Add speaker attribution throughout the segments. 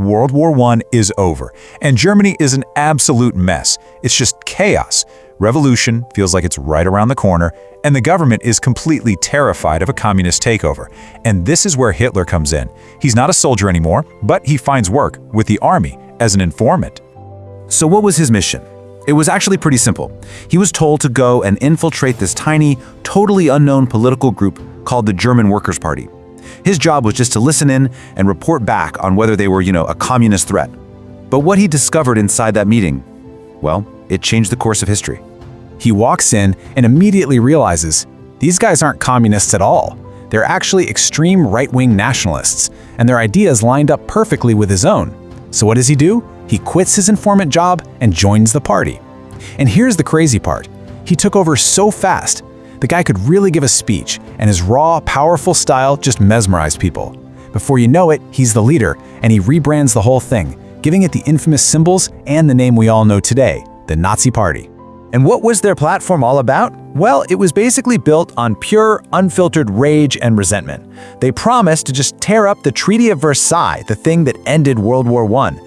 Speaker 1: World War I is over, and Germany is an absolute mess. It's just chaos. Revolution feels like it's right around the corner, and the government is completely terrified of a communist takeover. And this is where Hitler comes in. He's not a soldier anymore, but he finds work with the army as an informant.
Speaker 2: So what was his mission? It was actually pretty simple. He was told to go and infiltrate this tiny, totally unknown political group called the German Workers' Party. His job was just to listen in and report back on whether they were, a communist threat. But what he discovered inside that meeting, well, it changed the course of history.
Speaker 3: He walks in and immediately realizes these guys aren't communists at all. They're actually extreme right-wing nationalists, and their ideas lined up perfectly with his own. So what does he do? He quits his informant job and joins the party. And here's the crazy part. He took over so fast. The guy could really give a speech, and his raw, powerful style just mesmerized people. Before you know it, he's the leader, and he rebrands the whole thing, giving it the infamous symbols and the name we all know today, the Nazi Party.
Speaker 4: And what was their platform all about? Well, it was basically built on pure, unfiltered rage and resentment. They promised to just tear up the Treaty of Versailles, the thing that ended World War I.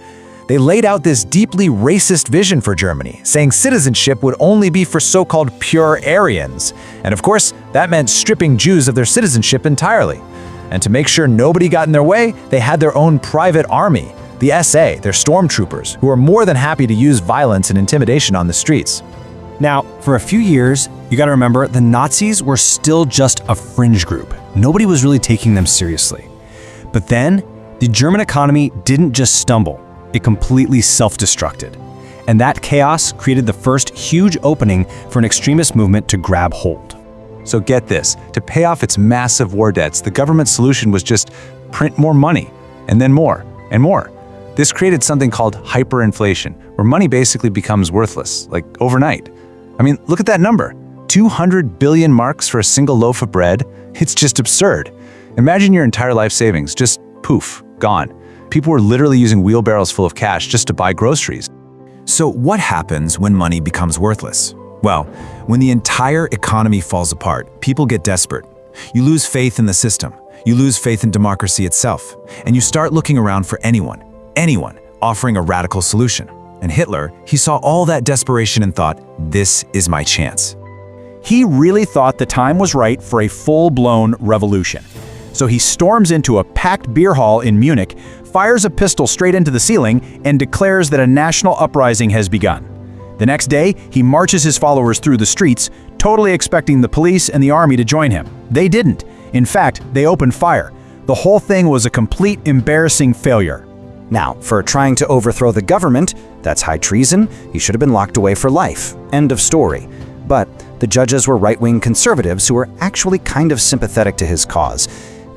Speaker 4: They laid out this deeply racist vision for Germany, saying citizenship would only be for so-called pure Aryans. And of course, that meant stripping Jews of their citizenship entirely. And to make sure nobody got in their way, they had their own private army, the SA, their stormtroopers, who were more than happy to use violence and intimidation on the streets.
Speaker 5: Now, for a few years, you gotta remember, the Nazis were still just a fringe group. Nobody was really taking them seriously. But then, the German economy didn't just stumble. It completely self-destructed. And that chaos created the first huge opening for an extremist movement to grab hold.
Speaker 1: So get this, to pay off its massive war debts, the government's solution was just print more money, and then more, and more. This created something called hyperinflation, where money basically becomes worthless, like overnight. I mean, look at that number. 200 billion marks for a single loaf of bread? It's just absurd. Imagine your entire life savings, just poof, gone. People were literally using wheelbarrows full of cash just to buy groceries.
Speaker 2: So what happens when money becomes worthless? Well, when the entire economy falls apart, people get desperate. You lose faith in the system. You lose faith in democracy itself. And you start looking around for anyone offering a radical solution. And Hitler, he saw all that desperation and thought, this is my chance.
Speaker 3: He really thought the time was right for a full-blown revolution. So he storms into a packed beer hall in Munich, fires a pistol straight into the ceiling, and declares that a national uprising has begun. The next day, he marches his followers through the streets, totally expecting the police and the army to join him. They didn't. In fact, they opened fire. The whole thing was a complete embarrassing failure.
Speaker 4: Now, for trying to overthrow the government, that's high treason. He should have been locked away for life. End of story. But the judges were right-wing conservatives who were actually kind of sympathetic to his cause.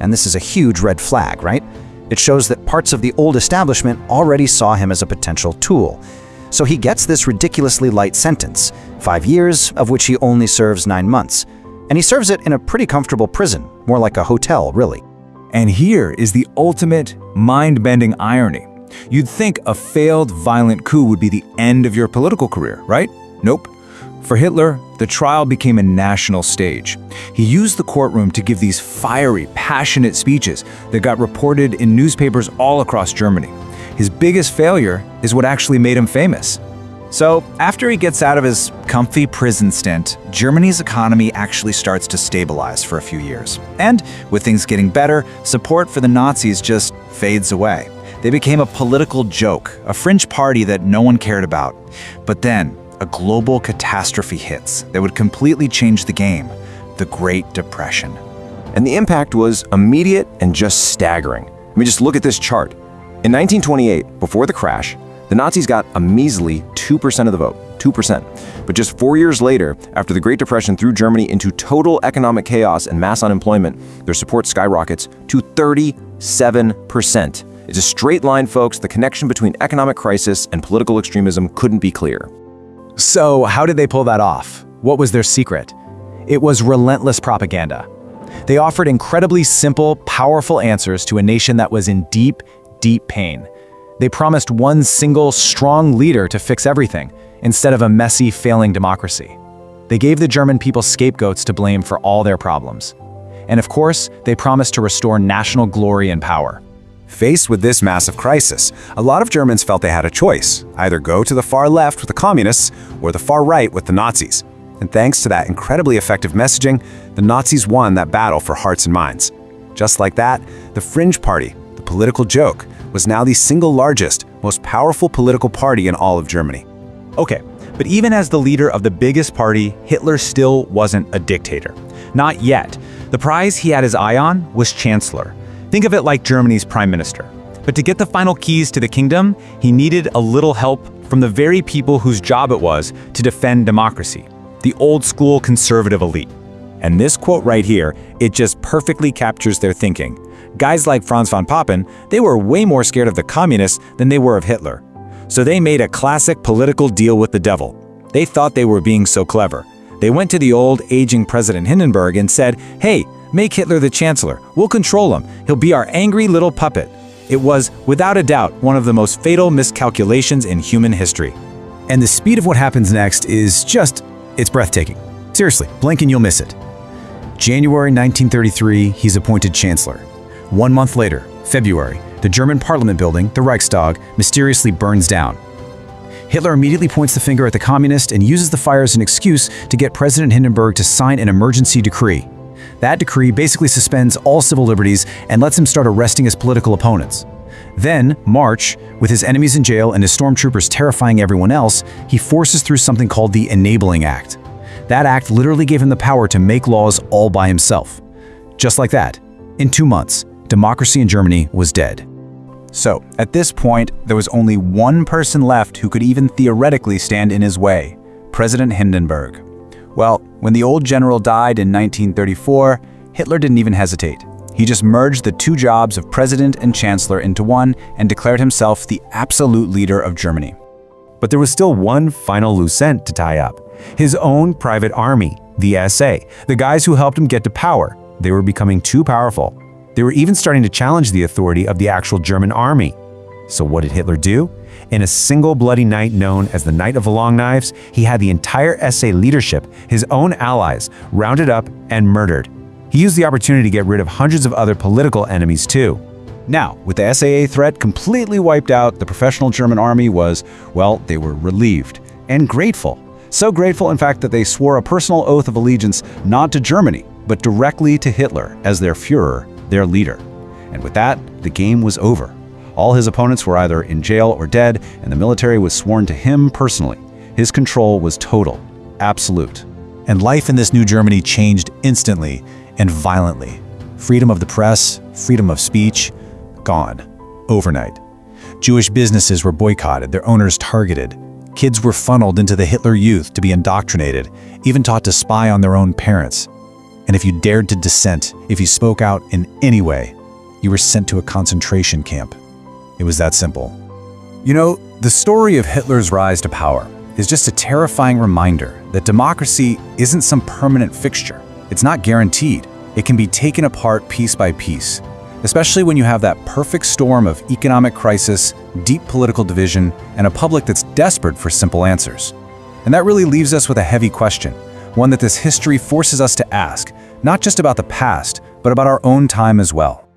Speaker 4: And this is a huge red flag, right? It shows that parts of the old establishment already saw him as a potential tool. So he gets this ridiculously light sentence, 5 years, of which he only serves 9 months. And he serves it in a pretty comfortable prison, more like a hotel, really.
Speaker 1: And here is the ultimate mind-bending irony. You'd think a failed violent coup would be the end of your political career, right? Nope. For Hitler, the trial became a national stage. He used the courtroom to give these fiery, passionate speeches that got reported in newspapers all across Germany. His biggest failure is what actually made him famous. So, after he gets out of his comfy prison stint, Germany's economy actually starts to stabilize for a few years. And with things getting better, support for the Nazis just fades away. They became a political joke, a fringe party that no one cared about. But then, a global catastrophe hits that would completely change the game: the Great Depression.
Speaker 6: And the impact was immediate and just staggering. I mean, just look at this chart. In 1928, before the crash, the Nazis got a measly 2% of the vote, 2%. But just 4 years later, after the Great Depression threw Germany into total economic chaos and mass unemployment, their support skyrockets to 37%. It's a straight line, folks. The connection between economic crisis and political extremism couldn't be clearer.
Speaker 3: So how did they pull that off? What was their secret? It was relentless propaganda. They offered incredibly simple, powerful answers to a nation that was in deep, deep pain. They promised one single, strong leader to fix everything, instead of a messy, failing democracy. They gave the German people scapegoats to blame for all their problems. And of course, they promised to restore national glory and power.
Speaker 2: Faced with this massive crisis, a lot of Germans felt they had a choice, either go to the far left with the communists or the far right with the Nazis. And thanks to that incredibly effective messaging, the Nazis won that battle for hearts and minds. Just like that, the Fringe Party, the political joke, was now the single largest, most powerful political party in all of Germany.
Speaker 1: Okay, but even as the leader of the biggest party, Hitler still wasn't a dictator. Not yet. The prize he had his eye on was chancellor. Think of it like Germany's prime minister. But to get the final keys to the kingdom, he needed a little help from the very people whose job it was to defend democracy, the old-school conservative elite. And this quote right here, it just perfectly captures their thinking. Guys like Franz von Papen, they were way more scared of the communists than they were of Hitler. So they made a classic political deal with the devil. They thought they were being so clever. They went to the old, aging President Hindenburg and said, "Hey, make Hitler the chancellor. We'll control him. He'll be our angry little puppet." It was, without a doubt, one of the most fatal miscalculations in human history.
Speaker 3: And the speed of what happens next is it's breathtaking. Seriously, blink and you'll miss it. January 1933, he's appointed chancellor. 1 month later, February, the German parliament building, the Reichstag, mysteriously burns down. Hitler immediately points the finger at the communists and uses the fire as an excuse to get President Hindenburg to sign an emergency decree. That decree basically suspends all civil liberties and lets him start arresting his political opponents. Then, March, with his enemies in jail and his stormtroopers terrifying everyone else, he forces through something called the Enabling Act. That act literally gave him the power to make laws all by himself. Just like that, in 2 months, democracy in Germany was dead.
Speaker 2: So, at this point, there was only one person left who could even theoretically stand in his way: President Hindenburg. Well, when the old general died in 1934, Hitler didn't even hesitate. He just merged the two jobs of president and chancellor into one and declared himself the absolute leader of Germany. But there was still one final loose end to tie up: his own private army, the SA, the guys who helped him get to power. They were becoming too powerful. They were even starting to challenge the authority of the actual German army. So what did Hitler do? In a single bloody night known as the Night of the Long Knives, he had the entire SA leadership, his own allies, rounded up and murdered. He used the opportunity to get rid of hundreds of other political enemies too. Now, with the SAA threat completely wiped out, the professional German army was, well, they were relieved and grateful. So grateful, in fact, that they swore a personal oath of allegiance not to Germany, but directly to Hitler as their Führer, their leader. And with that, the game was over. All his opponents were either in jail or dead, and the military was sworn to him personally. His control was total, absolute.
Speaker 3: And life in this new Germany changed instantly and violently. Freedom of the press, freedom of speech, gone. Overnight. Jewish businesses were boycotted, their owners targeted. Kids were funneled into the Hitler Youth to be indoctrinated, even taught to spy on their own parents. And if you dared to dissent, if you spoke out in any way, you were sent to a concentration camp. It was that simple. You know, the story of Hitler's rise to power is just a terrifying reminder that democracy isn't some permanent fixture. It's not guaranteed. It can be taken apart piece by piece, especially when you have that perfect storm of economic crisis, deep political division, and a public that's desperate for simple answers. And that really leaves us with a heavy question, one that this history forces us to ask, not just about the past, but about our own time as well.